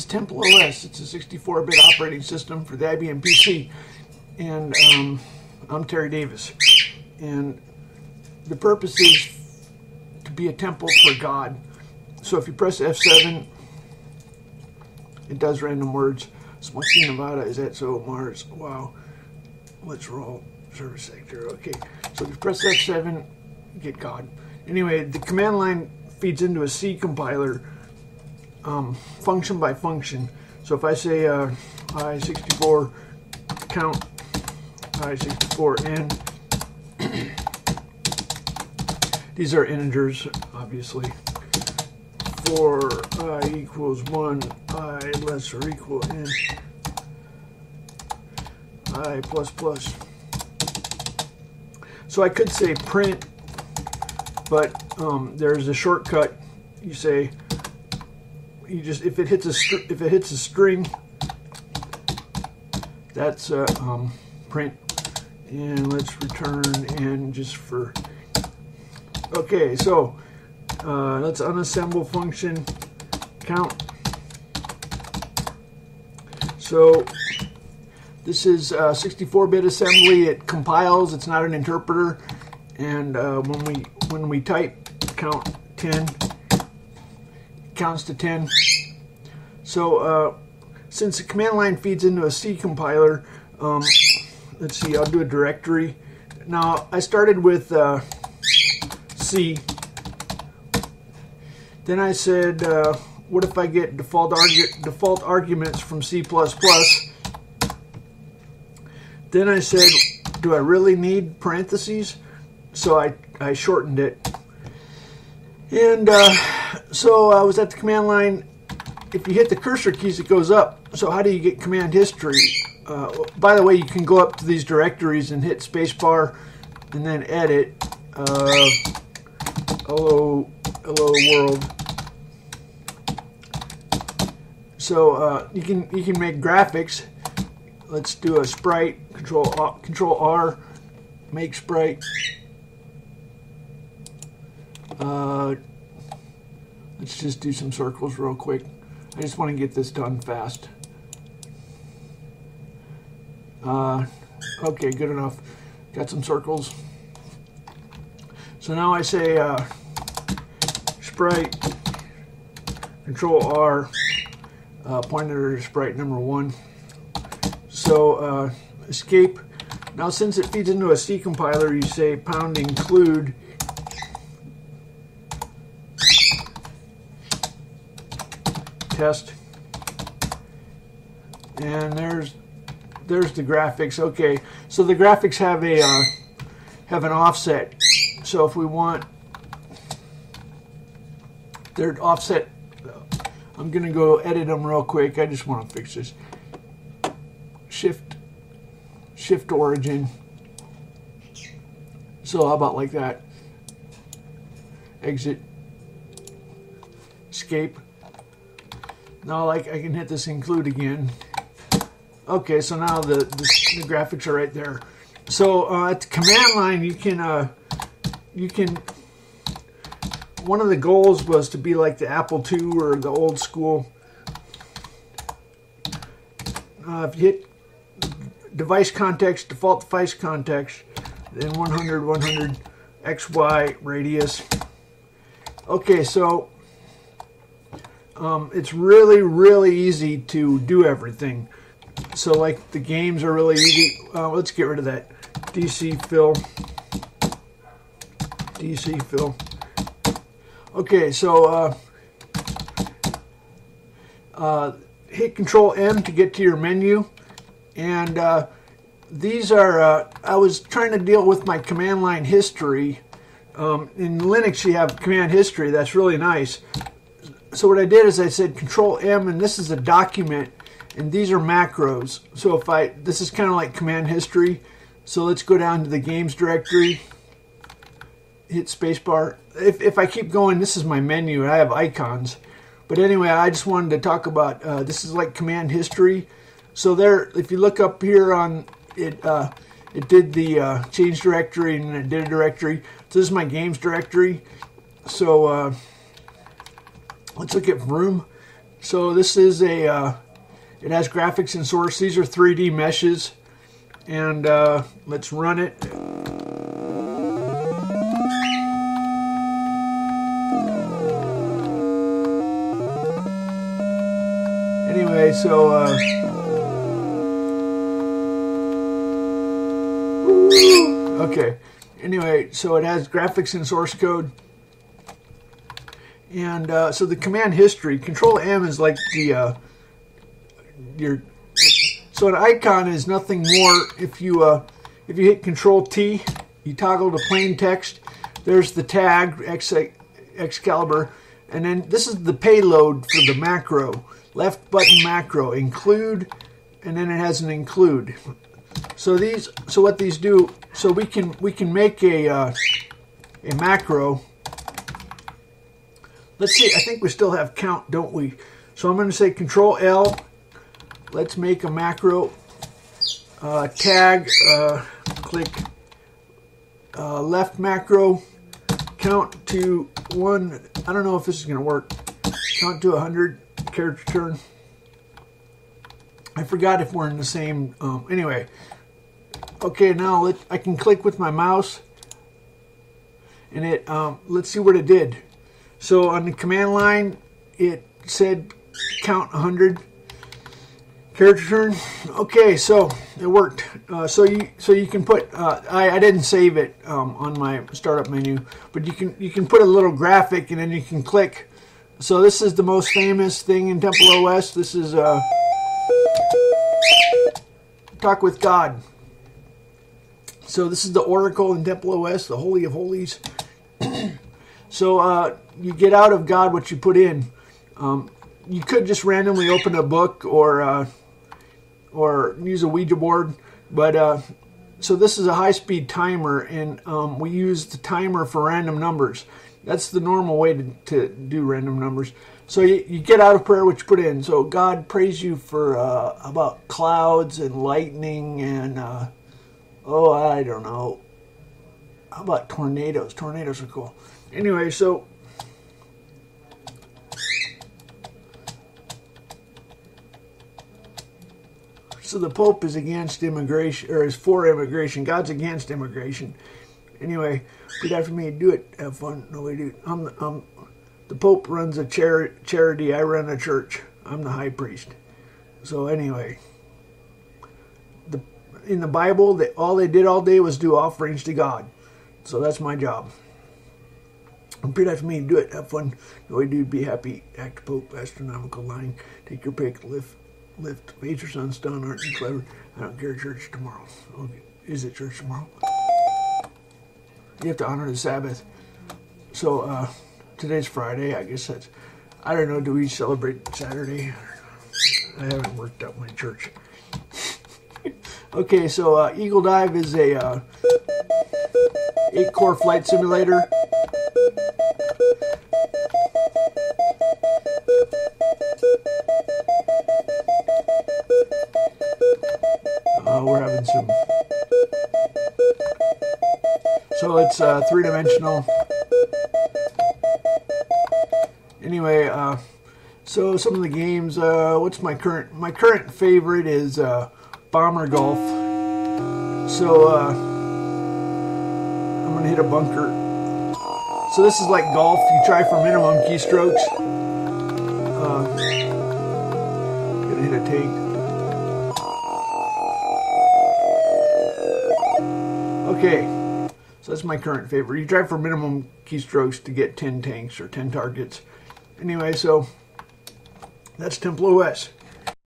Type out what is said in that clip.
TempleOS. It's a 64-bit operating system for the IBM PC. And I'm Terry Davis. And the purpose is to be a temple for God. So if you press F7, it does random words. Smoky Nevada, is that so? Mars, wow. Let's roll. Service sector, okay. So if you press F7, get God. Anyway, the command line feeds into a C compiler, function by function. So if I say I64 count I64 n, these are integers, obviously. For I equals 1, I less or equal n, I plus plus. So I could say print, but there's a shortcut. You say if it hits a string, that's print, and let's return n just for. Okay, so let's unassemble function count. So this is 64-bit assembly. It compiles. It's not an interpreter. And when we type count 10, it counts to 10. So since the command line feeds into a C compiler, let's see. I'll do a directory. Now I started with C. Then I said, what if I get default arguments from C++? Then I said, do I really need parentheses? So I shortened it. And so I was at the command line. If you hit the cursor keys, it goes up. So how do you get command history? By the way, you can go up to these directories and hit spacebar and then edit. Hello world. So you can make graphics. Let's do a sprite. Control R. Make sprite. Let's just do some circles real quick. I just want to get this done fast. Okay, good enough. Got some circles. So now I say sprite. Control R. Pointer to sprite number 1. So escape. Now since it feeds into a C compiler, you say pound include test, and there's the graphics. Okay, so the graphics have an offset. So if we want their offset, I'm gonna go edit them real quick. I just want to fix this. Shift origin. So how about like that? Exit. Escape. Now like I can hit this include again. Okay, so now the graphics are right there. So at the command line you can one of the goals was to be like the Apple II or the old school. If you hit device context, default device context, then 100 XY radius. Okay, so it's really easy to do everything. So like the games are really easy. Let's get rid of that. DC fill. Okay, so hit Control M to get to your menu. And these are, I was trying to deal with my command line history. In Linux you have command history, that's really nice. So what I did is I said Control M, and this is a document, and these are macros. So this is kind of like command history. So let's go down to the games directory, hit spacebar. If I keep going, this is my menu, and I have icons. But anyway, I just wanted to talk about, this is like command history. So there, if you look up here on it, it did the change directory, and it did a directory. So this is my games directory. So let's look at room. So this is a, it has graphics and source. These are 3D meshes. And let's run it. Anyway, so okay. Anyway, so it has graphics and source code. And so the command history, Control M is like the so an icon is nothing more. If you hit Control T, you toggle to plain text. There's the tag Excalibur, and then this is the payload for the macro. Left button macro include, and then it has an include. So what these do, so we can make a macro. Let's see, I think we still have count, don't we? So I'm going to say Control L. Let's make a macro. Tag, click left macro. Count to 1. I don't know if this is going to work. Count to 100. Character turn. I forgot if we're in the same. Anyway. Okay, now I can click with my mouse. And it. Let's see what it did. So on the command line, it said count 100. Character turn. Okay, so it worked. So you can put. I didn't save it on my startup menu, but you can put a little graphic and then you can click. So this is the most famous thing in TempleOS. This is Talk with God. So this is the Oracle in TempleOS, the Holy of Holies. So you get out of God what you put in. You could just randomly open a book or use a Ouija board, but so this is a high-speed timer, and we use the timer for random numbers. That's the normal way to do random numbers. So you get out of prayer what you put in. So God praise you for about clouds and lightning and oh, I don't know. How about tornadoes? Tornadoes are cool. Anyway, so the Pope is against immigration, or is for immigration. God's against immigration. Anyway, repeat after me. Do it. Have fun. No, we do. The Pope runs a charity. I run a church. I'm the high priest. So anyway, in the Bible, all they did all day was do offerings to God. So that's my job. Repeat after me. Do it. Have fun. No, we do. Be happy. Act Pope. Astronomical line. Take your pick. Lift. Major son's done. Aren't you clever? I don't care. Church tomorrow. Okay. Is it church tomorrow? You have to honor the Sabbath. So today's Friday. I guess that's. I don't know. Do we celebrate Saturday? I haven't worked out my church. Okay. So Eagle Dive is a 8-core flight simulator. We're having some. So it's 3-dimensional. Anyway, so some of the games. What's my current favorite is Bomber Golf. So I'm gonna hit a bunker. So this is like golf. You try for minimum keystrokes. Gonna hit a tank. Okay, so that's my current favorite. You try for minimum keystrokes to get 10 tanks or 10 targets. Anyway, so that's TempleOS.